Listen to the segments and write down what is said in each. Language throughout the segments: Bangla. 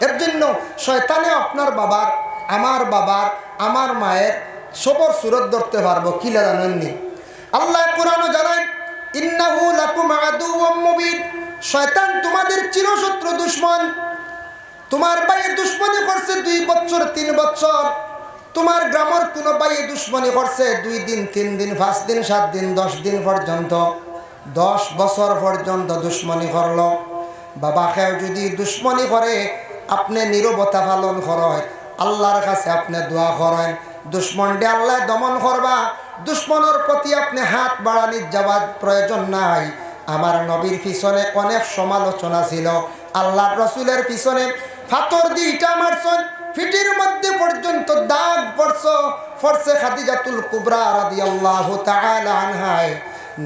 এর জন্য শয়তানে আপনার বাবার, আমার বাবার, আমার মায়ের সবর সুরত ধরতে পারবো কিলা জানেননি? আল্লাহ কোরআনে জানায় ইন্নাহু লাকুম আদুউম মুবিন, শয়তান তোমাদের চিরশত্রু দুশমন। তোমার ভাইয়ে দুশ্মনী করছে 2 বছর 3 বছর, তোমার গ্রামের কোনো ভাইয়ে দুশ্মনী করছে 2 দিন 3 দিন 5 দিন 7 দিন 10 দিন পর্যন্ত, 10 বছর পর্যন্ত দুশ্মনী করলো। বাবা খেয়ে যদি দুশ্মনী করে আপনি নীরবতা পালন করেন, আল্লাহর কাছে আপনি দোয়া করেন, দুশ্মনটি আল্লাহ দমন করবা। দুশ্মনের প্রতি আপনি হাত বাড়ানির যাওয়ার প্রয়োজন নাই। আমার নবীর পিছনে অনেক সমালোচনা ছিল, আল্লাহর রসুলের পিছনে পাথর দিয়ে ইটা মারছেন, ফিটির মধ্যে পর্যন্ত দাগ পড়ছে। খাদিজাতুল কুবরা রাদিয়াল্লাহু তাআলা আনহায়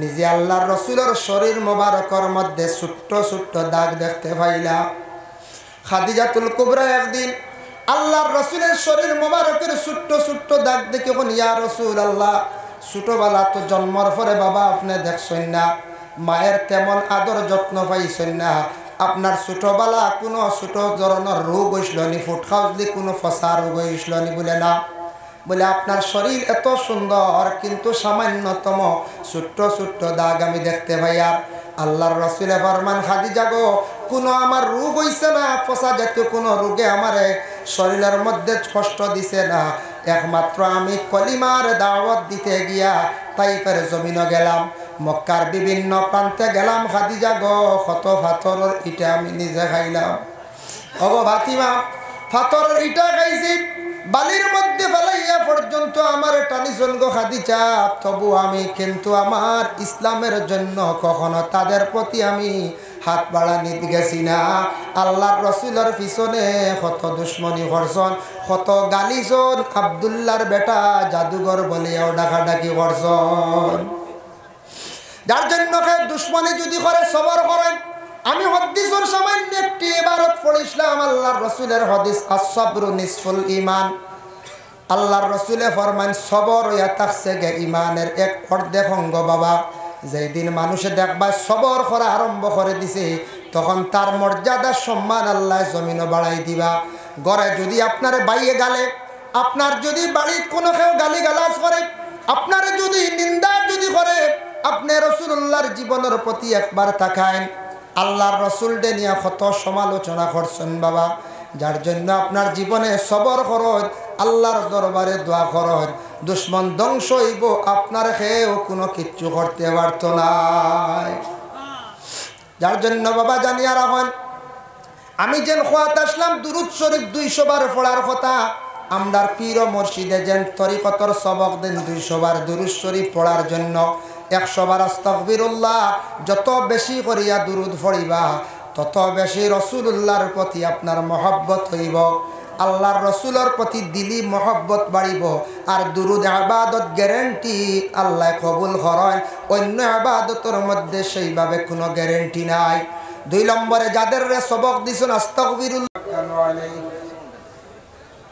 নিজে আল্লাহর রসুলের শরীর মোবারকের মধ্যে ছোট্ট ছোট্ট দাগ দেখতে পাইলা। খাদিজাতুল কুবরা একদিন আল্লাহর রসুলের শরীর মোবারকের ছোট্ট ছোট্ট দাগ দেখে কোন ইয়া রাসূলুল্লাহ, ছোটবেলা তো জন্মর পরে বাবা আপনি দেখছেন না, মায়ের তেমন আদর যত্ন পাইছেন না, আপনার ছোটবেলা কোনো ছোট ধরনের রোগ হইছিল নি, ফুট খাওয়ালি কোনো ফসা রোগ হইছিল নি? বলে না। বলে আপনার শরীর এত সুন্দর কিন্তু সামান্যতম ছোট্ট ছোট্ট দাগ আমি দেখতে পাই। আর আল্লাহর রসুলে ফরমান খাদিজা গো, কোনো আমার রোগ হইছে না, ফসা জাতীয় কোনো রোগে আমার শরীরের মধ্যে কষ্ট দিছে না, একমাত্র আমি কলিমার দাওয়াত দিতে গিয়া তাইফের জমিনে গেলাম, মক্কার বিভিন্ন প্রান্তে গেলাম। খাদিজা গো, কত পাথরের ইটা আমি নিজে খাইলাম। ওগো ফাতিমা, পাথরের ইটা খাইছি, বালির মধ্যে ফেলাইয়া পর্যন্ত আমার টানিছন গো খাদিজা, তবু আমি কিন্তু আমার ইসলামের জন্য কখনো তাদের প্রতি আমি হাত বাড়ানি গেছি না। আল্লাহর রসুলের পিছনে কত দুশ্মনী করছন, কত গালিছন, আব্দুল্লাহর বেটা জাদুঘর বলিয়াও ডাকাডাকি করছন। যার জন্য দুশ্মনী যদি করে সবর করেন। আমি হদিসের সামান্য একটি ইবারত পড়িছিলাম, আল্লাহর রসুলের হদিস, আস-সাবরু নিসফুল ঈমান। আল্লাহর রসুলে ফরমান সবর হইয়া থাকছে গে ইমানের এক অর্ধেক অঙ্গ। বাবা যেই দিন মানুষে দেখবা সবর করা আরম্ভ করে দিছে, তখন তার মর্যাদা সম্মান আল্লাহ জমিনও বাড়াই দিবা। ঘরে যদি আপনার বাইয়ে গালে, আপনার যদি বাড়ির কোনো কেউ গালি গালাজ করে, আপনার যদি নিন্দা যদি করে, আপনি রাসূলুল্লাহর জীবনের প্রতি একবার তাকায়েন। আল্লাহর রসুলকে নিয়ে কত সমালোচনা করছেন বাবা। যার জন্য আপনার জীবনে সবর করত, আল্লাহর দরবারে দোয়া করত, দুশ্মন ধ্বংস হইব, আপনার খেয়েও কোনো কিচ্ছু করতে পারত না। যার জন্য বাবা জানিয়া রাখেন, আমি যেন খোয়াত আসলাম দুরুদ শরীফ 200 বার পড়ার কথা, আমরার পীর ও মসজিদে যেন তরিকতর সবক দেন 200 বার দুরুদ শরীফ পড়ার জন্য, 100 বার আস্তাগফিরুল্লাহ। যত বেশি করিয়া দুরুদ পড়িবা তত বেশি রাসূলুল্লাহর প্রতি আপনার মহব্বত হইব, আল্লাহর রসুলের প্রতি দিলি মহব্বত বাড়িব। আর দুরুদ ইবাদত গ্যারেন্টি আল্লাহ কবুল করেন, অন্য ইবাদতের মধ্যে সেইভাবে কোনো গ্যারেন্টি নাই। 2 নম্বরে যাদের সবক দিছেন আস্তাগফিরুল্লাহ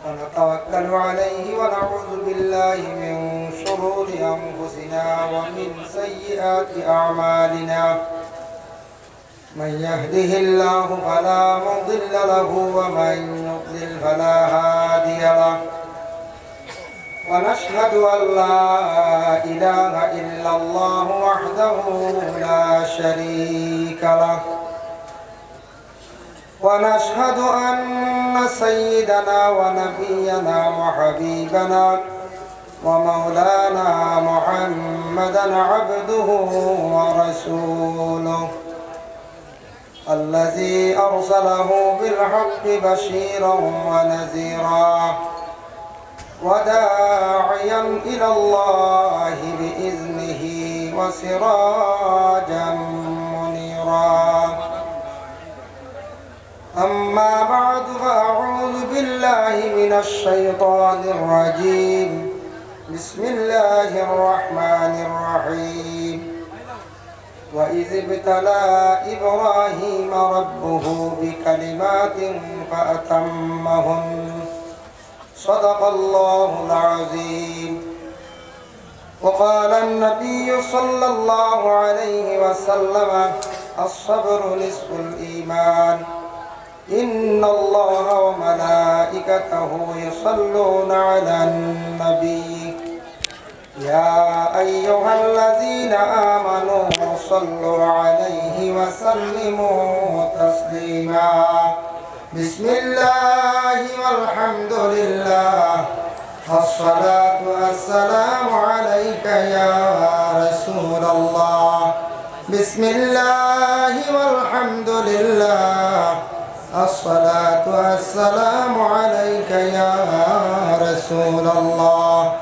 ونتوكل عليه ونعوذ بالله من شرور أنفسنا ومن سيئات أعمالنا من يهده الله فلا مضل له ومن يضلل فلا هادي له ونشهد أن لا إله إلا الله وحده لا شريك له ونشهد أن سيدنا ونبينا وحبيبنا ومولانا محمدا عبده ورسوله الذي أرسله بالحق بشيرا ونذيرا وداعيا إلى الله بإذنه وسراجا منيرا. أما بعد فأعوذ بالله من الشيطان الرجيم. بسم الله الرحمن الرحيم. وإذ ابتلى إبراهيم ربه بكلمات فأتمهن صدق الله العظيم. وقال النبي صلى الله عليه وسلم الصبر نصف الإيمان إن الله وملائكته يصلون على النبي يا أيها الذين آمنوا صلوا عليه وسلموا تسليما بسم الله والحمد لله الصلاة والسلام عليك يا رسول الله بسم الله والحمد لله الصلاة والسلام عليك يا رسول الله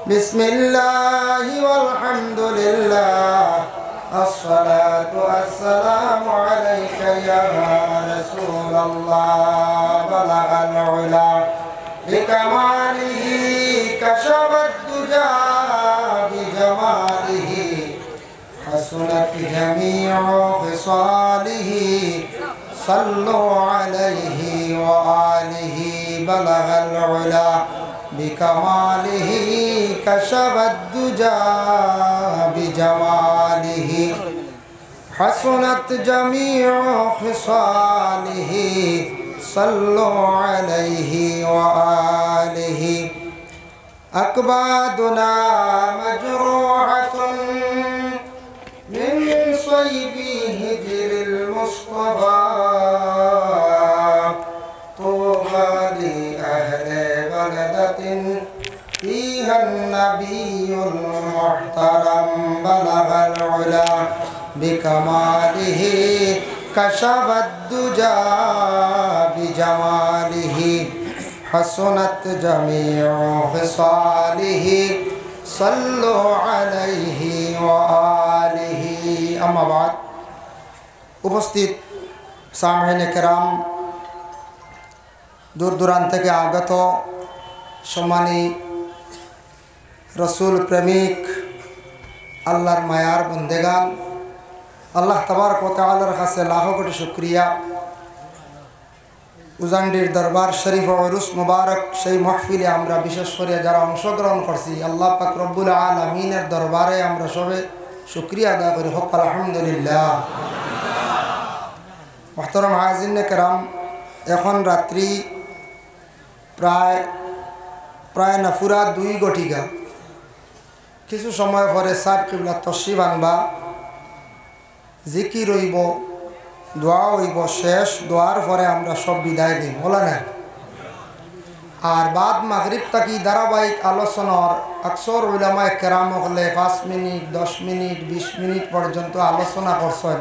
بسم الله والحمد لله الصلاة والسلام عليك يا رسول الله بلغ العلا بكماله كشف الدجى بجماله حسنت جميع خصاله صلوا عليه وآله بلغ العلا بكماله كشف الدجى بجماله حسنت جميع خصاله صلوا عليه وآله أكبادنا مجروحة من صيب هجر المصطفى طوبى لأهل بلدة فيها النبي المحترم بلغ العلا بكماله كشف الدجى بجماله حسنت جميع خصاله صلوا عليه وآله أما بعد উপস্থিত সামঈনে কেরাম দূর দূরান্ত থেকে আগত সম্মানী রসুল প্রেমিক আল্লাহর মায়ার বন্দেগান আল্লাহ তাবারক ওয়া তাআলার কাছে লাখো কোটি শুকরিয়া উজান্ডির দরবার শরীফ ও উরুস মুবারক সেই মাহফিলে আমরা বিশেষ করে যারা অংশগ্রহণ করছি আল্লাহ পাক রব্বুল আলামিনের দরবারে আমরা সবে শুকরিয়া আদায় করি হোক আলহামদুলিল্লাহ। মুহতারাম হাজিরিনে কেরাম, এখন রাত্রি প্রায় না পুরা 2 ঘটিকা। কিছু সময় পরে সাহেব কিবলা তশরিফ আনবা, জিকির হইব, দোয়া হইব, শেষ দোয়ার পরে আমরা সব বিদায় দিই বলা না। আর বাদ মাগরিব থাকি ধারাবাহিক আলোচনার আকসর উলামায়ে কেরাম হলে 5 মিনিট 10 মিনিট 20 মিনিট পর্যন্ত আলোচনা করছেন।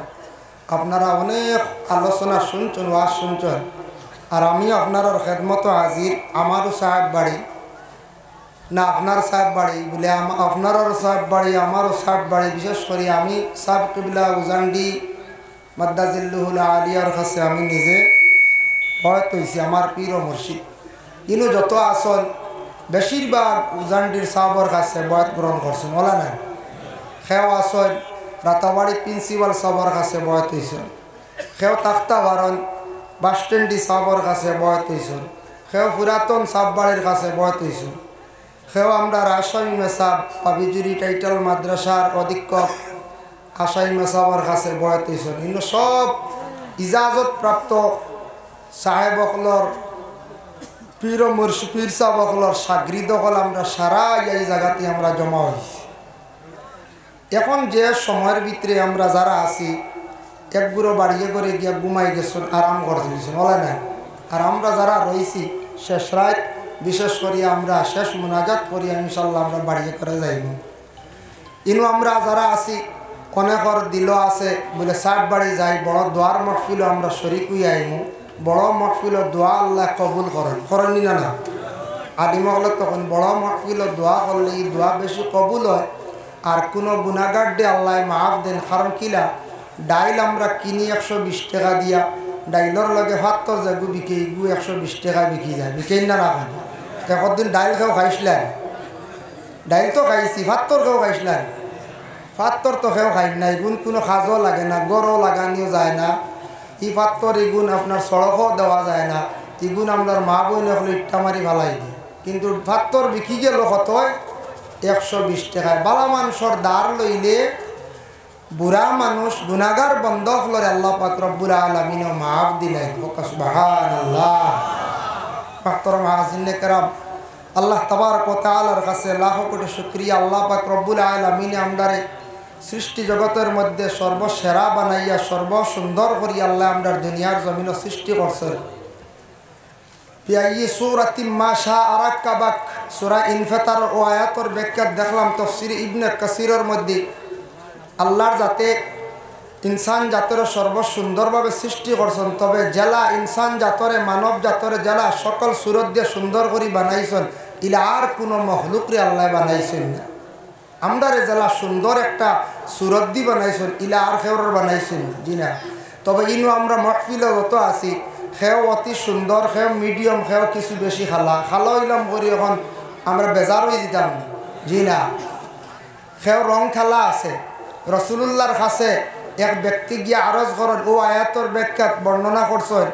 আপনারা অনেক আলোচনা শুনছেন, ওয়াজ শুনছেন। আর আমি আপনার খেদমত হাজির। আমারও সাহেব বাড়ি না আপনার সাহেব বাড়ি বলে আপনারও সাহেব বাড়ি আমারও সাহেব বাড়ি। বিশেষ করে আমি সাহেব কিবলা উজান্ডি মাদ্দাজিল্লুহুল আলিয়ার কাছে আমি নিজে বয়ত হয়েছি, আমার পীর ও মুর্শিদ। কিন্তু যত আসল বেশিরভাগ উজান্ডির সাহবর কাছে বয়ত গ্রহণ করছেন বলা না। সেও আসল রাতাবাড়ি প্রিন্সিপাল সাহবর কাছে বয়ত হয়েছেন, সেও তাখতা বারণ বাস স্ট্যান্ডি সাহবর কাছে বয়ত হয়েছেন, সেও পুরাতন সাহবাড়ির কাছে বয়ত হয়েছেন, সেও আমরা আসামি মেসাব পাবিজুরি টাইটেল মাদ্রাসার অধীক্ষক আসামি মেসাবর কাছে বয়ত হয়েছেন। কিন্তু সব ইজাজত প্রাপ্ত সাহেবকলর পীর ও মুর্শিদ পীর সাহেবকলর সাগরিদকল আমরা সারা এই জায়গাতে আমরা জমা হয়েছি। এখন যে সময়ের ভিতরে আমরা যারা আছি একগুলো বাড়িয়ে করে গিয়া ঘুমাই গেছেন, আরাম করতে গেছেন বলে না। আর আমরা যারা রয়েছি শেষ রাত বিশেষ করে আমরা শেষ মোনাজাত করি ইনশাল্লাহ আমরা বাড়িয়ে করে যাইব। ইনু আমরা যারা আছি অনেকর দিল আছে বলে সাত বাড়ি যাই, বড় দোয়ার মহফিল আমরা শরিক হয়ে আইম। বড় মহফিল দোয়া আল্লাহ কবুল করেন, করেননি না না আলিমগল তখন বড় মহফিল দোয়া করলে এই দোয়া বেশি কবুল হয়। আর কোনো গুনাগার দিয়ে আল্লাহ মাফ দেন। কারণ কিলা ডাইল আমরা কিনি 120 টাকা দিয়া, ডাইলর লগে ভাতর যাগু বিকে গু 120 টাকা বিকি যায়, বিকেই না রাখেন। একদিন ডাইল খেয়েও খাইছিলেন, ডাইল তো খাইছি, ভাতর খেয়েও খাইছিলেন, ভাতর তো খেয়েও খাই না। এগুন কোনো সাজও লাগে না, গড়ও লাগানিও যায় না। ই ভাতর এগুন আপনার সড়কও দেওয়া যায় না। এগুন আপনার মা বোন হলে ইট্টা মারি ভালাই দিই। কিন্তু ভাতর বিকি গেল কত 120 টাকায়। বালা মানুষের দাঁড় লইলে বুড়া মানুষ গুনাগার বন্ধ হলে আল্লাহ পাক রব্বুল আলামিন মাফ দিলেন। সুবহানাল্লাহ। মাহতারাম হাজিরিন কেরাম, আল্লাহ তাবারক ওয়া তাআলার কাছে লাখ কোটি শুকরিয়া। আল্লাহ পাক রব্বুল আলামিন আমরারে সৃষ্টি জগতের মধ্যে সর্বসেরা বানাইয়া সর্বসুন্দর করি আল্লাহ আমরার দুনিয়ার জমিন সৃষ্টি করছেন। বিআইয়ি সূরাতিম মা শাআ রাক্কাবাক, সূরা ইনফিতার ও আয়াতের ব্যাখ্যা দেখলাম তাফসীর ইবনে কাসিরের মধ্যে আল্লাহর যাতে ইনসান জাতের সর্বসুন্দরভাবে সৃষ্টি করছেন, তবে জেলা ইনসান জাতরে মানব জাতরে জেলা সকল সুরত দিয়ে সুন্দর করে বানাইছেন, ইলা আর কোনো মখলুকরে আল্লাহ বানাইছেন না। আমরারে জেলা সুন্দর একটা সুরত দিয়ে বানাইছেন, ইলা আর খেওর বানাইছেন জি না। তবে ইনু আমরা মহফিলে যত আছি খেও অতি সুন্দর, খেও মিডিয়াম, খেও কিছু বেশি খালা হইলাম করি এখন আমরা বেজার হয়ে দিতাম জি না। খেও রং খেলা আছে। রসুলুল্লাহর কাছে এক ব্যক্তি গিয়া আরজ করেন, ও আয়াতর ব্যাখ্যাত বর্ণনা করছেন,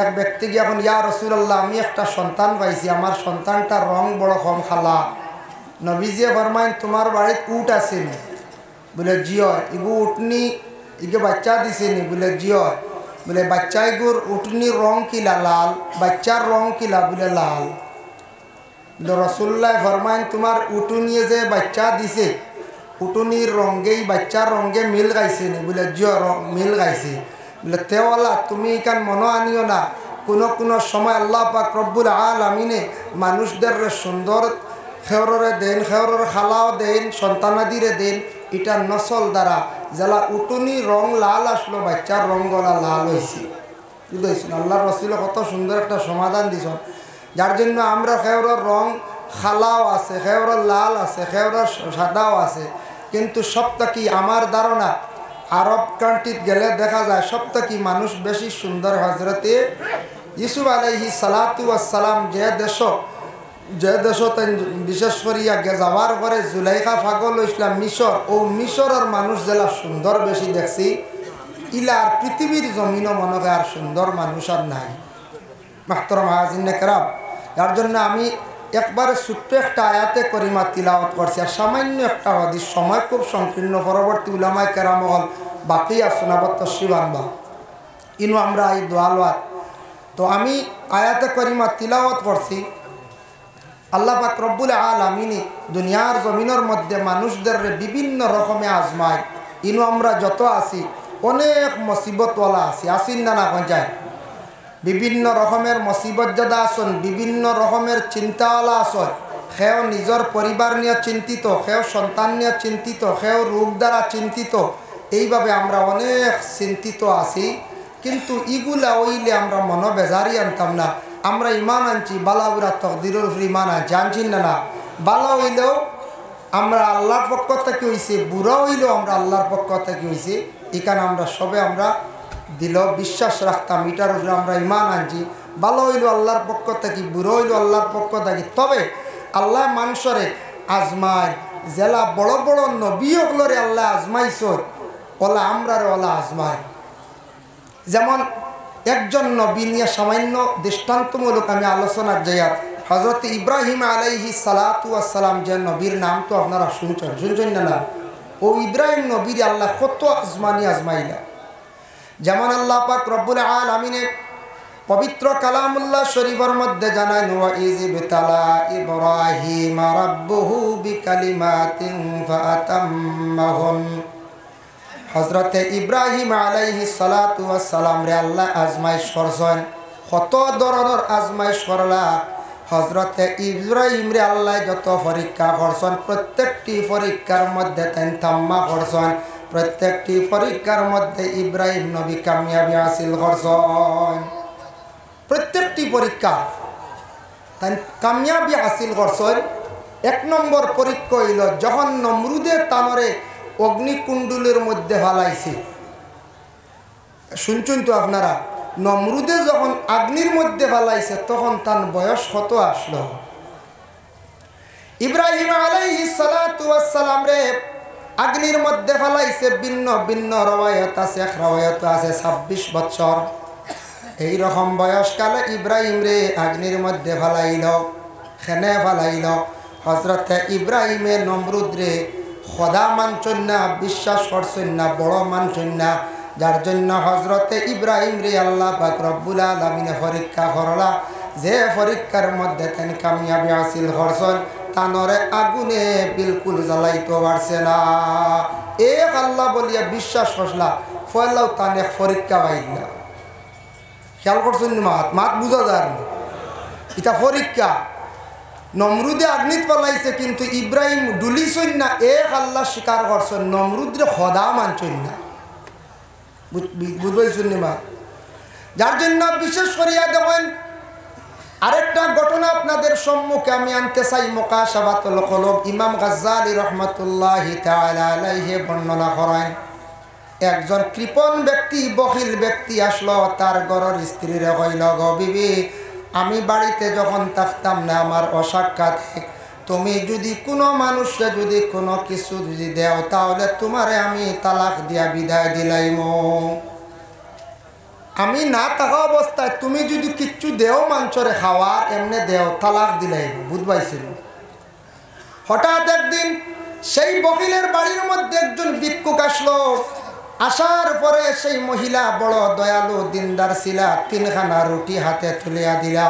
এক ব্যক্তি গিয়া এখন ইয়া রসুল্লাহ আমি একটা সন্তান পাইছি, আমার সন্তানটার রং বড় কম খালা। নবীজিয়ে ফরমাইন তোমার বাড়িত উট আছে নি? বলে জি হয়। ইগু উঠনি ইগে বাচ্চা দিছে নি? বলে জি হয়। বলে বাচ্চা ইগুর উঠনির রং কিলা? লাল। বাচ্চার রং কিলা? বলে লাল। রসুল্লাহ ফরমাইন তোমার উটুনিয়ে যে বাচ্চা দিছে উটুনির রঙেই বাচ্চার রঙে মিল গাইছে নি? বলে জিও মিল গাইছে। বলে তেওয়ালা তুমি এখান মনে আনিও না, কোনো সময় আল্লাহ পাক রব্বুল আলামিনে মানুষদের সুন্দর খেওরে দেন, খেওরের খালাও দেন, সন্তানাদিরে দেন, এটা নসল দ্বারা যারা উটুনি রং লাল আসলো বাচ্চার রং গলা লাল হয়েছে। বুঝতে আল্লাহ রসুল কত সুন্দর একটা সমাধান দিছেন, যার জন্য আমরা খেওরের রং খালাও আছে, খেওরের লাল আছে, খেওরের সাদাও আছে, কিন্তু সবটা কি আমার ধারণা আরব কান্ট্রিত গেলে দেখা যায় সবটা কি মানুষ বেশি সুন্দর। হজরতে ইউসুফ আলাইহিস সালাতু ওয়াস সালাম যে দেশ বিশেষ করিয়া যাওয়ার পরে জুলাইখা পাগল ইসলাম মিশর, ও মিশরের মানুষ জেলা সুন্দর বেশি দেখছি, ইলার পৃথিবীর জমিনও মনে হয় আর সুন্দর মানুষ আর নাই। মাহতারাম হাজিরিন কেরাম, যার জন্য আমি একবারে ছোট্ট একটা আয়াতে করিমা তিলাওয়াত করছি, আর সামান্য একটা হাদিস, সময় খুব সংকীর্ণ, পরবর্তী উলামায়ে কেরাম হল বাকি আর শোনাবত তশরিফ আনবা ইনু আমরা এই দোয়ালওয়াত। তো আমি আয়াতে করিমা তিলাওয়াত করছি। আল্লাহ পাক রব্বুল আলামিন দুনিয়ার জমিনের মধ্যে মানুষদের বিভিন্ন রকমে আজমায়। ইনু আমরা যত আছি অনেক মুসিবতওয়ালা আছি, আসিন না না যায়, বিভিন্ন রকমের মুসিবত যাদা আসন, বিভিন্ন রকমের চিন্তাওয়ালা আসন। সেও নিজের পরিবার নিয়ে চিন্তিত, সেও সন্তান নিয়ে চিন্তিত, সেও রোগ দ্বারা চিন্তিত, এইভাবে আমরা অনেক চিন্তিত আছি। কিন্তু ইগুলা ওইলে আমরা মনে বেজারি আনতাম না। আমরা ইমান আনছি বালাউরা তকদিরের উপর ইমান আনছি, আনছি না না। বালা হইলেও আমরা আল্লাহর পক্ষ থেকে হইছে, বুড়া হইলেও আমরা আল্লাহর পক্ষ থেকে হইছে। এখানে আমরা সবে আমরা দিল বিশ্বাস রাখতাম, এটার উপরে আমরা ইমান আনছি। ভালো হইল আল্লাহর পক্ষ থেকে, বুড়ো হইল আল্লাহর পক্ষ থেকে। তবে আল্লাহ মানুষরে আজমায়, জেলা বড় বড় নবী ওগুলোরে আল্লাহ আজমাইছর, ওলা আমরারে ওলা আজমায়। যেমন একজন নবী নিয়ে সামান্য দৃষ্টান্তমূলক আমি আলোচনার যাইয়ার, হজরত ইব্রাহিম আলাইহিস সালাতু ওয়াস সালাম, যে নবীর নাম তো আপনারা শুনছেন না? ও ইব্রাহিম নবীর আল্লাহ কত আজমাইলা। যেমন আল্লাহ পাক রব্বুল আলামিন পবিত্র কালামুল্লাহ শরীফের মধ্যে জানান, ওয়া ইয বিতালা ইব্রাহিম রাব্বুহু বিকালিমাতিন ফাতাম্মাহুন। হযরতে ইব্রাহিম আলাইহিস সালাতু ওয়াস সালাম রে আল্লাহ আজমাইশ করছেন। কত ধরনের আজমাইশ করলা। হযরতে ইব্রাহিম রে আল্লাহ যত পরীক্ষা করছেন, প্রত্যেকটি পরীক্ষার মধ্যে তেন তাম্মা করছেন। প্রত্যেকটি পরীক্ষার মধ্যে ইব্রাহিম নবী কামিয়াবি হাসিল করছেন। প্রত্যেকটি পরীক্ষা তাই কামিয়াবি হাসিল করছেন। এক নম্বর পরীক্ষা হইল যখন নমরুদের তানরে অগ্নিকুণ্ডলের মধ্যে ফালাইছে। শুনছেন তো আপনারা? নমরুদে যখন আগ্নির মধ্যে ফালাইছে তখন তার বয়স কত আসলো? ইব্রাহিম আলাইহিস সালাতু ওয়াস সালাম রে আগ্নির মধ্যে ফালাইছে। ভিন্ন ভিন্ন রওয়ায়াত আছে, এক রওয়ায়াত আছে 26 বছর। এই রকম বয়সকালে ইব্রাহিম রে আগ্নির মধ্যে ফালাইল। খেনে ফালাইল হযরতে ইব্রাহিমে নমরুদ রে খোদা মানছেন না, বিশ্বাস করছেন না, বড় মানছেন না। যার জন্য হযরতে ইব্রাহিম রে আল্লাহ পাক রব্বুল আলামিন পরীক্ষা করলা। যে পরীক্ষার মধ্যে তেন কামিয়াবি হাসিল করছেন তানরে আগুনে বিলকুল জ্বালাইতে পারছে না। এক আল্লাহ বলিয়া বিশ্বাস করলা ফয়লাও তানে পরীক্ষা পাইলা। খেয়াল করছেন মাত মাত বুঝা যায় না, এটা পরীক্ষা। নমরুদে আগ্নিত পালাইছে কিন্তু ইব্রাহিম ডুলিছই না, এক আল্লাহ স্বীকার করছেন, নমরুদরে খদা মানছই না। বুঝবাইছেন মা? যার জন্য বিশেষ করিয়া দেখেন আরেকটা ঘটনা আপনাদের সম্মুখে আমি আনতে চাই। মুকাশাফাতুল কুলুব ইমাম গাজ্জালী রাহমাতুল্লাহি তাআলা আলাইহি বর্ণনা করেন, একজন কৃপণ ব্যক্তি, বখিল ব্যক্তি আসলো তার ঘরের স্ত্রীরে কইল, গো বিবি, আমি বাড়িতে যখন থাকতাম না আমার অসাক্ষাতে তুমি যদি কোনো মানুষকে যদি কোনো কিছু যদি দেও তাহলে তোমারে আমি তালাক দিয়া বিদায় দিলাইম। আমি না থাকা অবস্থায় তুমি যদি কিচ্ছু দেও মাঞ্চরে খাওয়ার এমনি দেও তালাক দিলাইম। বুঝবাইছিল? হঠাৎ একদিন সেই বকিলের বাড়ির মধ্যে একজন ভিক্ষুক আসলো। আসার পরে সেই মহিলা বড় দয়ালু দিনদার ছিলা, তিনখানা রুটি হাতে তুলিয়া দিলা।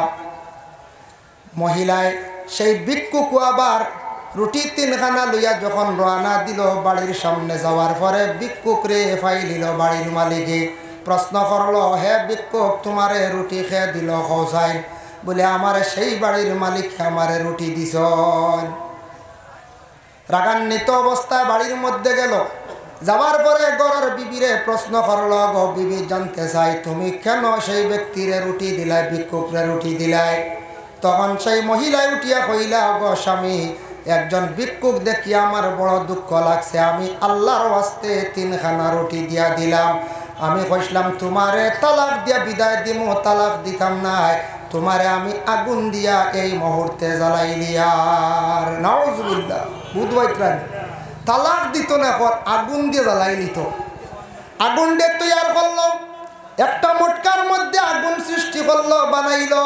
মহিলায় সেই ভিক্ষুক আবার রুটি তিনখানা লইয়া যখন রওনা দিল বাড়ির সামনে যাওয়ার পরে ভিক্ষুক রে ফাইলিল বাড়ির মালিকে। প্রশ্ন করলো, হে ভিক্ষুক, তোমারে রুটি খেয়ে দিল খোসাইন? বলে, আমারে সেই বাড়ির মালিক আমারে রুটি দিছ। রাগান্বিত অবস্থায় বাড়ির মধ্যে গেল। যাওয়ার পরে ঘরের বিবিরে প্রশ্ন করলো, গো বিবি, জানতে চাই তুমি কেন সেই ব্যক্তিরে রুটি দিলাই, ভিক্ষুকরে রুটি দিলাই? তখন সেই মহিলায় উঠিয়া কইলা, গো স্বামী, একজন ভিক্ষুক দেখিয়া আমার বড় দুঃখ লাগছে, আমি আল্লাহর ওয়াস্তে তিনখানা রুটি দিয়া দিলাম। আমি কইলাম তোমারে তালাক দিয়া বিদায় দিমু, তালাক দিতাম নাই, তোমারে আমি আগুন দিয়া এই মুহূর্তে জ্বালাই দিয়ার। নাউজুবিল্লাহ। বুধবাইত্রান তালাক দিত না, আগুন দিয়ে জ্বালাই নিত। আগুন দিয়ে তৈয়ার করলো, একটা মটকার মধ্যে আগুন সৃষ্টি করলো, বানাইলো।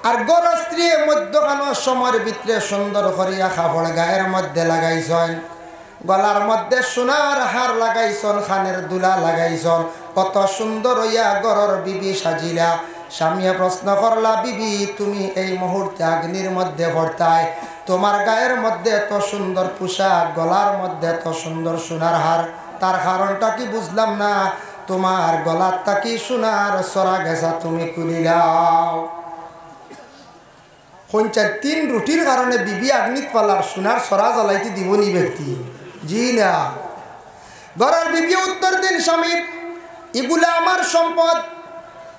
আর গড় স্ত্রী মধ্যখানো সময়ের ভিতরে সুন্দর করিয়া কাপড় গায়ের মধ্যে লাগাইছেন, গলার মধ্যে সোনার হার লাগাইছন, খানের দুলা লাগাইছন, কত সুন্দর হইয়া গড়র বিবি সাজিলা। স্বামীয়ে প্রশ্ন করলা, বিবি, তুমি এই মুহূর্তে অগ্নির মধ্যে ভর্তায়, তোমার গায়ের মধ্যে এত সুন্দর পোশাক, গলার মধ্যে এত সুন্দর সোনার হার, তার কারণটা কি বুঝলাম না। তোমার গলারটা কি সোনার সরা গেছা, তুমি খুলিলাও। পঞ্চায়েত তিন রুটির কারণে বিবি আগ্নিত পালার সোনার সরা জ্বালাইতে দিব নি ব্যক্তি? জি না। ঘরের বিবি উত্তর দিন, স্বামী, এগুলা আমার সম্পদ।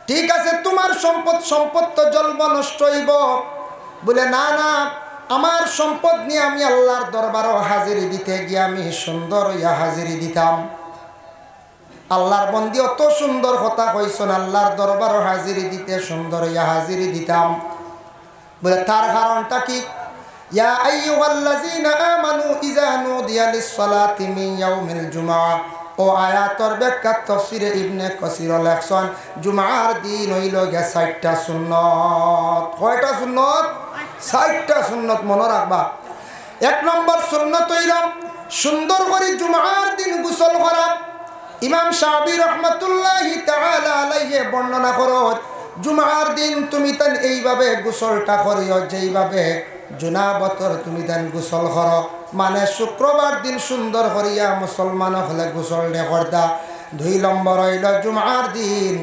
ঠিক আছে, তোমার সম্পদ, সম্পদ তো জ্বলব, নষ্ট হইব। বলে, না না, আমার সম্পদ নিয়ে আমি আল্লাহর দরবারও হাজিরি দিতে গিয়ে আমি সুন্দর হইয়া হাজিরি দিতাম। আল্লাহর বন্দি অত সুন্দর কথা কইছেন, আল্লাহর দরবারও হাজিরি দিতে সুন্দর হইয়া হাজিরি দিতাম। বলে, তার কারণটা কি? ইয়া আইয়ুহাল্লাযীনা আমানু ইযা নুদিয়া লিস-সালাতি মিন ইয়াউমিল জুমআহ। ও আয়াতর ব্যাখ্যা তাফসীরে ইবনে কাসীর লেখছেন, জুমার দিন হইল গে ৬০টা সুন্নত। কয়টা সুন্নত? ৬০টা সুন্নত। মনে রাখবা। ১ নম্বর সুন্নত হইল সুন্দর করে জুমার দিন গোসল করা। ইমাম শাফিঈ রাহমাতুল্লাহি তাআলা আলাইহি বর্ণনা করো, জুমার দিন তুমি তান এইভাবে গোসলটা করিও যেইভাবে জুনাবতর তুমি তান গোসল করো। মানে শুক্রবার দিন সুন্দর করিয়া মুসলমান হলে গোসল দে করতা। ২ নম্বর হইল জুমার দিন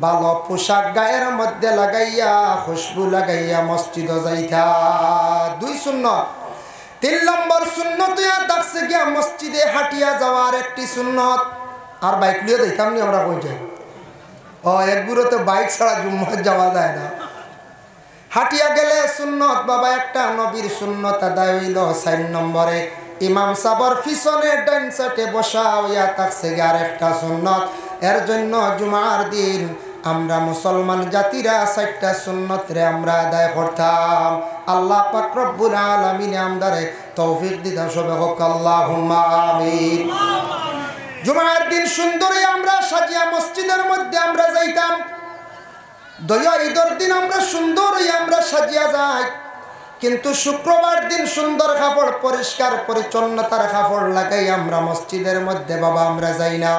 ভালো পোশাক গায়ের মধ্যে লাগাইয়া খুশবু লাগাইয়া মসজিদ যাইতা। ২ সুন্নত। ৩ নম্বর সুন্নত থাকছে গিয়া মসজিদে হাঁটিয়া যাওয়ার একটি সুন্নত। আর বাইক লিয়ে যাইতাম নি আমরা কই যাই? ও একগুলো তো বাইক ছাড়া জুম্মায় যাওয়া যায় না। হাঁটিয়া গেলে সুন্নত বাবা একটা, নবীর সুন্নত আদায় হইল। ৪ নম্বরে ইমাম সাবর পিছনে ডান সাইডে বসা হইয়া থাকছে আর একটা সুন্নত। এর জন্য জুমার দিন আমরা মুসলমান জাতিরা ৪টা সুন্নত রে আমরা আদায় করতাম। আল্লাহ পাক রব্বুল আলামিন আমাদের তৌফিক দিতা, সবে হোক আল্লাহুম্মা আমিন। জুমার দিন সুন্দরই আমরা সাজিয়া মসজিদের মধ্যে আমরা যাইতাম। দয়া ঈদের দিন আমরা সুন্দরই আমরা সাজিয়া যাই, কিন্তু শুক্রবার দিন সুন্দর কাপড়, পরিষ্কার পরিচ্ছন্নতার কাপড় লাগাই আমরা মসজিদের মধ্যে বাবা আমরা যাই না।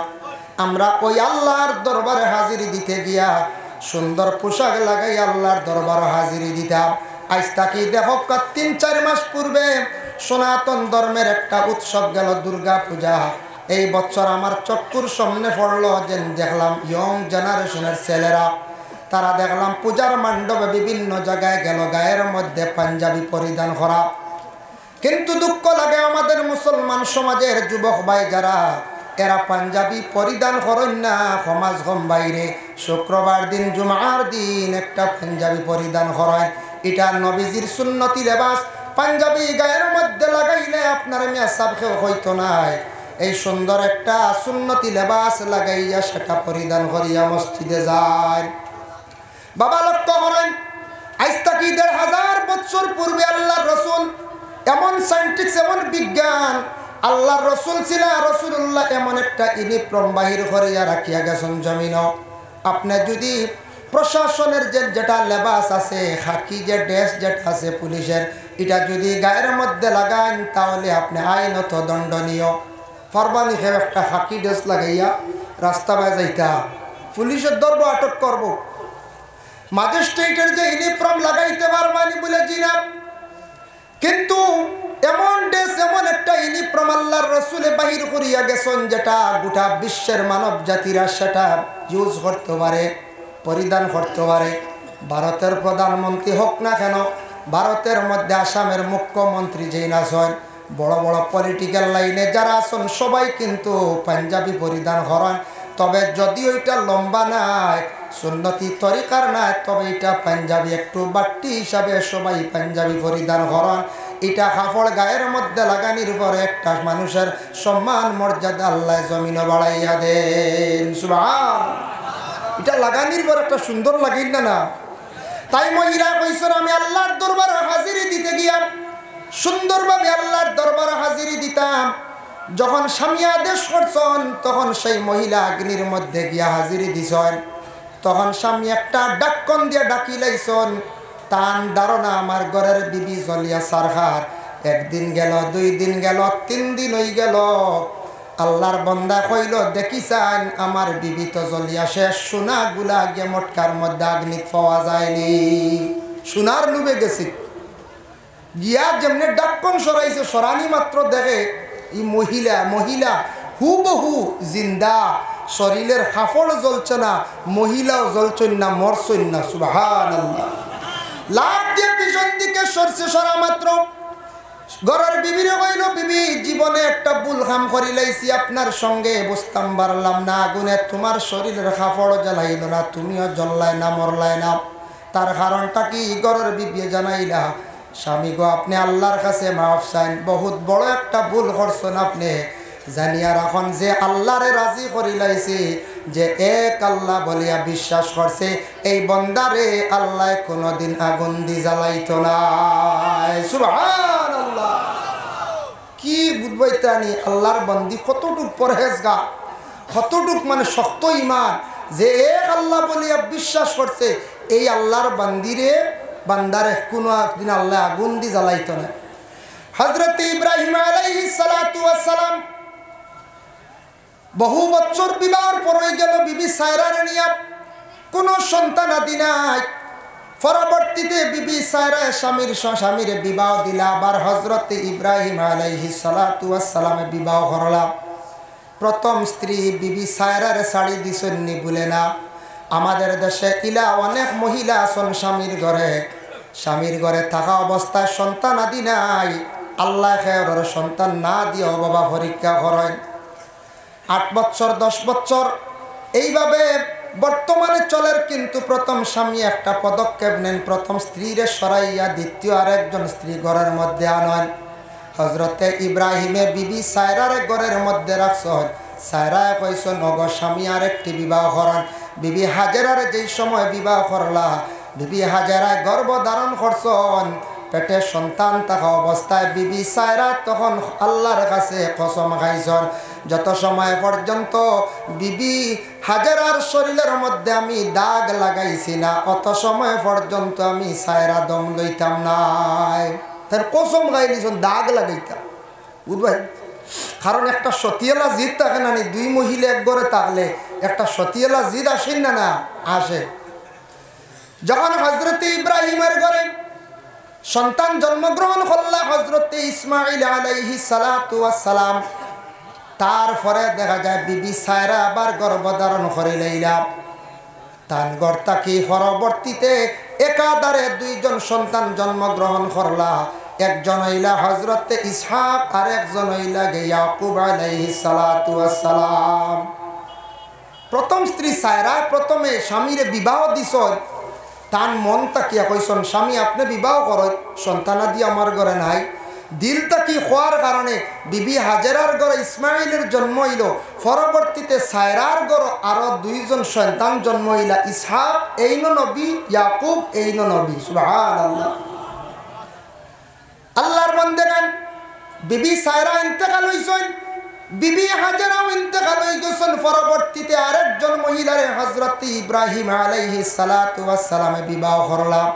আমরা ওই আল্লাহর দরবারে হাজিরি দিতে গিয়া সুন্দর পোশাক লাগাই আল্লাহর দরবার হাজিরি দিতাম। আজ তাকি দেখো 3-4 মাস পূর্বে সনাতন ধর্মের একটা উৎসব গেল, দুর্গা পূজা। এই বছর আমার চক্ষুর সামনে পড়লো যে দেখলাম ইয়ং জেনারেশনের ছেলেরা, তারা দেখলাম পূজার মণ্ডপে বিভিন্ন জায়গায় গেল গায়ের মধ্যে পাঞ্জাবি পরিধান করা। কিন্তু দুঃখ লাগে আমাদের মুসলমান সমাজের যুবক ভাই যারা, এরা পাঞ্জাবি পরিধান করেন না। সমাজ কম বাইরে শুক্রবার দিন জুমার দিন একটা পাঞ্জাবি পরিধান করেন, এটা নবীজির সুন্নতি লেবাস। পাঞ্জাবি গায়ের মধ্যে লাগাইলে আপনার মিয়া সাবকে হইতো নাই। এই সুন্দর একটা সুন্নতি লেবাস লাগাইয়া সেটা পরিধান করিয়া মসজিদে যায়। বাবা লক্ষ্য করেন, আজ থেকে 1500 বছর পূর্বে আল্লাহর রসুল এমন সায়েন্টিক্স, এমন বিজ্ঞান, আল্লাহর রসুল ছিল রসুল্লাহ এমন একটা ইউনিফর্ম বাহির করিয়া রাখিয়া গেছেন জমিন। আপনি যদি প্রশাসনের যেটা লেবাস আছে, খাকি যে ড্রেস যেটা আছে পুলিশের, এটা যদি গায়ের মধ্যে লাগান তাহলে আপনি আইনত দণ্ডনীয়। ফরবানি খেয়ে একটা খাকি ড্রেস লাগাইয়া রাস্তা বায় যাইতা, পুলিশের ধরব, আটক করব। ম্যাজিস্ট্রেটের যে ইউনিফর্ম লাগাইতে পারবানি বলে জিনা, কিন্তু এমন ড্রেস, এমন একটা ইউনিফর্ম আল্লাহর রসুলে বাহির করিয়া গেছেন যেটা গোটা বিশ্বের মানব জাতিরা সেটা ইউজ করতে পারে, পরিধান করতে পারে। ভারতের প্রধানমন্ত্রী হোক না কেন, ভারতের মধ্যে আসামের মুখ্যমন্ত্রী যেই আছেন, বড় বড় পলিটিক্যাল লাইনে যারা আছেন সবাই কিন্তু পাঞ্জাবি পরিধান করেন। তবে যদিও এটা লম্বা নাই, সুন্নতি তরিকার নাই, তবে এটা পাঞ্জাবি একটু বাট্টি হিসাবে সবাই পাঞ্জাবি পরিধান করেন। এটা কাপড় গায়ের মধ্যে লাগানির পরে একটা মানুষের সম্মান মর্যাদা আল্লাহ জমিনে বাড়াইয়া দেন। সুবহানাল্লাহ। এটা লাগানির পর একটা সুন্দর লাগিল না। তাই মহিলা কইছেন আমি আল্লাহর দরবারে হাজিরি দিতে গিয়া সুন্দরভাবে আল্লাহর দরবারে হাজিরি দিতাম। যখন স্বামী আদেশ করছেন তখন সেই মহিলা অগ্নির মধ্যে গিয়া হাজিরি দিছেন। তখন স্বামী একটা ডাক্কন দিয়ে ডাকি লাইছেন, তান ধারণা আমার ঘরের বিবি জলিয়া সারহার। 1 দিন গেল, 2 দিন গেল, 3 দিন হয়ে গেল। আল্লাহর বন্দা কইল দেখিছেন আমার বিবি তো জলিয়া শেষ, সোনাগুলা গিয়ে মটকার মধ্যে অগ্নি পাওয়া যায়নি। সোনার লুবে গেছি গিয়া যেমনি ডাক্কন সরাইছে, সরানি মাত্র দেখে এই মহিলা হুবহু জিন্দা, শরীরের কাপড় জ্বলছে না, মহিলাও জ্বলছেন না, মরছেন না। সুবহানাল্লাহ। লাভ দিয়ে পিছন দিকে সরছে, সরা মাত্র ঘরের বিবিরে কইল বিবি জীবনে একটা ভুল কাম করি লাইছি, আপনার সঙ্গে বুঝতাম পারলাম না, আগুনে তোমার শরীরের কাপড় জ্বালাইল না, তুমিও জ্বললাই না, মরলাই না। তার কারণটা কি ঘরের বিবি জানাইলা, স্বামী গো আপনি আল্লাহর কাছে মাফ চাইন, বহুত বড় একটা ভুল করছেন আপনি। জানিয়া রাখন যে আল্লাহরে রাজি করি লাইছে, যে এক আল্লাহ বলিয়া বিশ্বাস করছে, এই বন্দারে আল্লাহ কোনদিন আগুন দি জ্বালাইতো না। সুবহানাল্লাহ। কি বুঝবাইতানি আল্লাহর বন্দি কতটুক পরহেজগার, কতটুক মানে শক্ত ইমান, যে এক আল্লাহ বলিয়া বিশ্বাস করছে, এই আল্লাহর বান্দারে কোনো একদিন আল্লাহ আগুন দি জ্বালাইতো না। হযরত ইব্রাহিম আলাইহিস সালাতু ওয়াস সালাম বহু বছর বিবাহের পর হয়ে গেল বিবি সায়রার নিয়া, কোনো সন্তান আদি নাই। পরবর্তীতে বিবি সায়রা স্বামীর বিবাহ দিলা, আবার হযরত ইব্রাহিম আলাইহিস সালাতু ওয়াস সালামে বিবাহ করলা। প্রথম স্ত্রী বিবি সায়রার শাড়ি দিছেননি বলে না। আমাদের দেশে ইলা অনেক মহিলা আছেন স্বামীর ঘরে থাকা অবস্থায় সন্তান আদি নাই, আল্লাহ খেয়ার সন্তান না দিয়ে বাবা পরীক্ষা করেন। 8 বছর 10 বছর এইভাবে বর্তমানে চলের। কিন্তু প্রথম স্বামী একটা পদক্ষেপ নেন, প্রথম স্ত্রীরে সরাইয়া দ্বিতীয় আরেকজন স্ত্রী ঘরের মধ্যে আনেন। হজরতে ইব্রাহিমে বিবি সায়রার ঘরের মধ্যে রাখছেন। সায়রা কইছেন ওগো স্বামী আরেকটি বিবাহ করেন। বিবি হাজেরার যেই সময় বিবাহ করলা, বিবি হাজেরায় গর্ভ ধারণ করছেন, পেটে সন্তান থাকা অবস্থায় বিবি সায়রা তখন আল্লাহর কাছে কসম খাইছেন, যত সময় পর্যন্ত বিবি হাজেরার শরীরের মধ্যে আমি দাগ লাগাইছি না, অত সময় পর্যন্ত আমি সায়রা দম লইতাম নাই। তার কসম খাইছেন দাগ লাগাইতাম, বুঝবাই। কারণ একটা সতিয়ালা জিদ থাকে না, 2 মহিলা এক ঘরে থাকলে একটা সতিয়ালা জিদ আসেন না আসে। যখন হযরতে ইব্রাহিমের ঘরে সন্তান জন্মগ্রহণ করলা হযরতে ইসমাঈল আলাইহিস সালাতু ওয়াস সালাম, তারপরে দেখা যায় বিবি সায়রা আবার গর্ভধারণ করে লইলা। তান গর্তাকি পরবর্তীতে একাধারে দুইজন সন্তান জন্মগ্রহণ করলা। একজন হইলা হযরতে ইসহাক আর একজন হইলা ইয়াকুব আলাইহিস সালাতু ওয়াস সালাম। প্রথম স্ত্রী সায়রা প্রথমে স্বামীরে বিবাহ দিছ, তান মন তাকিয়া কইসন স্বামী আপনি বিবাহ করেন, সন্তানাদি আমার ঘরে নাই। দিল তাকি হওয়ার কারণে বিবি হাজেরার ঘরে ইসমাইলের জন্ম হইল। পরবর্তীতে সায়রার ঘরে আরো দুইজন সন্তান জন্ম হইলা, ইসহাক এই নবী, ইয়াকুব এই নবী। সুবহানাল্লাহ। আল্লাহর বান্দাগান বিবি সায়রা ইন্তেকাল হইছেন, বিবি হাজেরাও ইন্তেকাল হয়ে গেছেন। পরবর্তীতে আরেকজন মহিলারে হযরত ইব্রাহিম আলাইহিস সালাতু ওয়াস সালামে বিবাহ করলাম।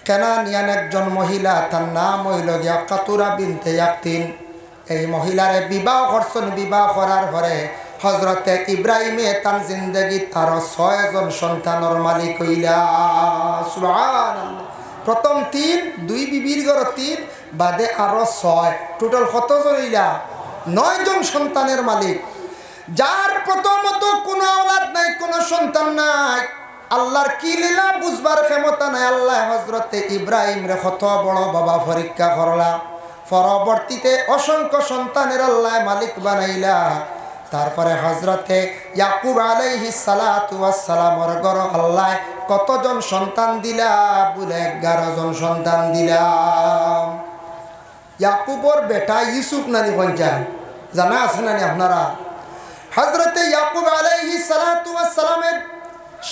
কেনানিয়ান একজন মহিলা, তার নাম হইল গিয়া কাতুরা বিনতে ইয়াকতিন। এই মহিলারে বিবাহ করছেন। বিবাহ করার পরে হযরতে ইব্রাহিমে তার জিন্দগি তার 6 জন সন্তানের মালিক হইলা। সুবহানাল্লাহ। প্রথম 3, 2 বিবির ঘর 3, বাদে আরো 6, টোটাল কতজন হইলা? 9 জন সন্তানের মালিক। যার প্রথমত কোনো আওলাদ নাই, কোনো সন্তান নাই, আল্লাহর কি লীলা বুঝবার ক্ষমতা নাই। আল্লাহ হযরতে ইব্রাহিম রে কত বড় বাবা পরীক্ষা করলা। পরবর্তীতে অসংখ্য সন্তানের আল্লাহ মালিক বানাইলা। তারপরে হযরতে ইয়াকুব আলাইহিস সালাতু ওয়াস সালামের ঘর আল্লাহ কতজন সন্তান দিলা? বলে 11 জন সন্তান দিলা। ইয়াকুবর বেটা ইউসুফ নানি পঞ্চান জানা আছে নানি আপনারা? হযরতে ইয়াকুব আলাইহিস সালাতু ওয়াস সালামের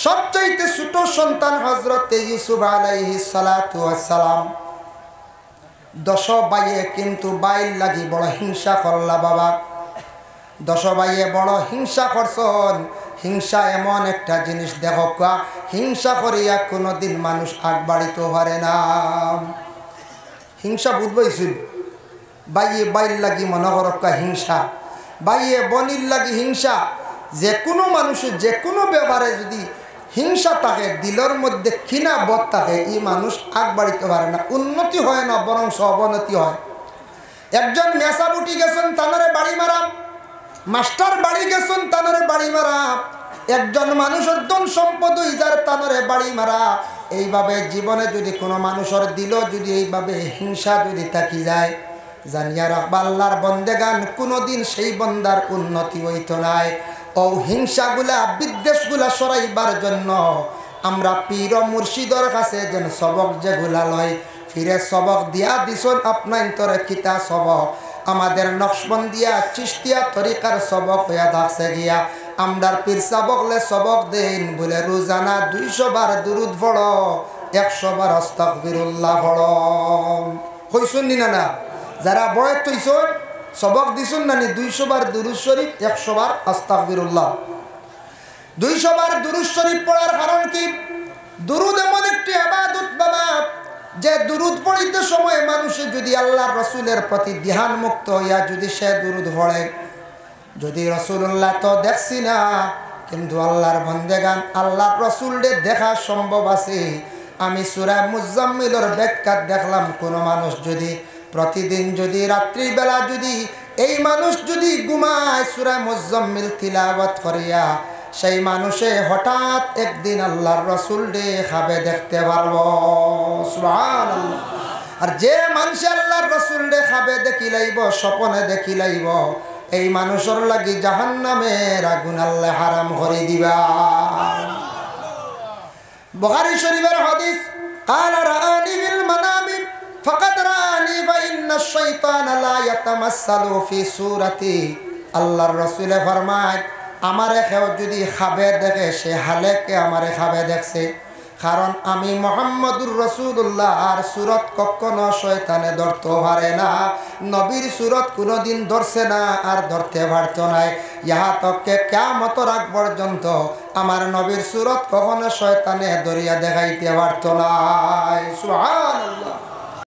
সবচাইতে ছোট সন্তান হযরতে ইউসুফ আলাইহিস সালাতু ওয়াস সালাম। 10 ভাইয়ে কিন্তু বাইর লাগি বড় হিংসা করলা বাবা। 10 ভাইয়ে বড় হিংসা করছন। হিংসা এমন একটা জিনিস দেখো, হিংসা করিয়া কোনোদিন মানুষ আগ বাড়িতে পারে না। হিংসা বুঝবইছিল, বাইয়ে বাইর লাগি মনে করক্কা হিংসা, বাইয়ে বনির লাগি হিংসা। যে কোনো মানুষের যে কোনো ব্যাপারে যদি হিংসা থাকে, দিলের মধ্যে কিনা বোধ থাকে, এই মানুষ আগ বাড়িতে পারে না, উন্নতি হয় না, বরং অবনতি হয়। একজন মেসা বুটি গেছেন, তানরে বাড়ি মারা। মাস্টার বাড়ি গেছেন, তানরে বাড়ি মারা। একজন মানুষের ধন সম্পদ ইজার, তানরে বাড়ি মারা। এইভাবে জীবনে যদি কোনো মানুষের দিল যদি এইভাবে হিংসা যদি থাকি যায়, জানিয়া রাখবা আল্লাহর বন্দেগান কোনোদিন সেই বন্দার উন্নতি হইতো নাই। ও হিংসাগুলা বিদ্বেষগুলা সরাইবার জন্য আমরা পীর মুর্শিদর কাছে যেন সবক যেগুলা লয়, ফিরে সবক দিয়া দিছন আপনার তরে কিতা সবক আমাদের নকশবন্দিয়া চিশতিয়া তরিকার সবক হইয়া থাকছে গিয়া। আমরার পীর সাবকলে সবক দেন বলে রোজানা 200 বার দুরুদ পড়ো, 100 বার আস্তাগফিরুল্লাহ পড়ো। কইছুন নি না? যারা বয়স তৈছন সবক দিছুন নানি 200 বার দুরুদ শরীফ, 100 বার আস্তাগফিরুল্লাহ। 200 বার দুরুদ শরীফ পড়ার কারণ কি? দুরুদ এমন একটি ইবাদত বাবা, যে দুরুদ পড়িতে সময় মানুষে যদি আল্লাহর রসুলের প্রতি ধ্যান মুক্ত হইয়া যদি সে দুরুদ পড়ে, যদি রাসূলুল্লাহ তো দেখছি না, কিন্তু আল্লাহর বন্দেগান আল্লাহর রসুলদের দেখা সম্ভব আছে। আমি সূরা মুজাম্মিলের ব্যাখ্যা দেখলাম, কোন মানুষ যদি প্রতিদিন যদি রাত্রিবেলা যদি এই মানুষ যদি ঘুমায় সূরা মুজাম্মিল তিলাওয়াত করিয়া, সেই মানুষে হঠাৎ একদিন আল্লাহর রসুল দেখাবে দেখতে পারবো। সুবহানাল্লাহ। আর যে মানুষ আল্লাহর রসুল দেখাবে দেখি লাইব, স্বপ্নে দেখি লাইব, এই মানুষের লাগি জাহান্নামের আগুন আল্লাহ হারাম করে দিবা। বুখারী শরীফের হাদিস, কালা রাআনি ফিল মানামি ফাকাদ রাআনি ফা ইন্নাশ শাইতানা লা ইয়াতামাসসালু ফি সূরাতি। আল্লাহর রাসূল ফরমায়, আমারে কেউ যদি খাবে দেখে সে হালেকে আমারে খাবে দেখছে, কারণ আমি মুহাম্মদুর রাসূলুল্লাহ আর সুরত কখনো শয়তানে ধরতে পারে না। নবীর সুরত কোনোদিন ধরছে না আর ধরতে পারত নাই। ইহা তককে কিয়ামতের আগ পর্যন্ত আমার নবীর সুরত কখনো শয়তানে ধরিয়া দেখাইতে পারত না। সুবহানাল্লাহ।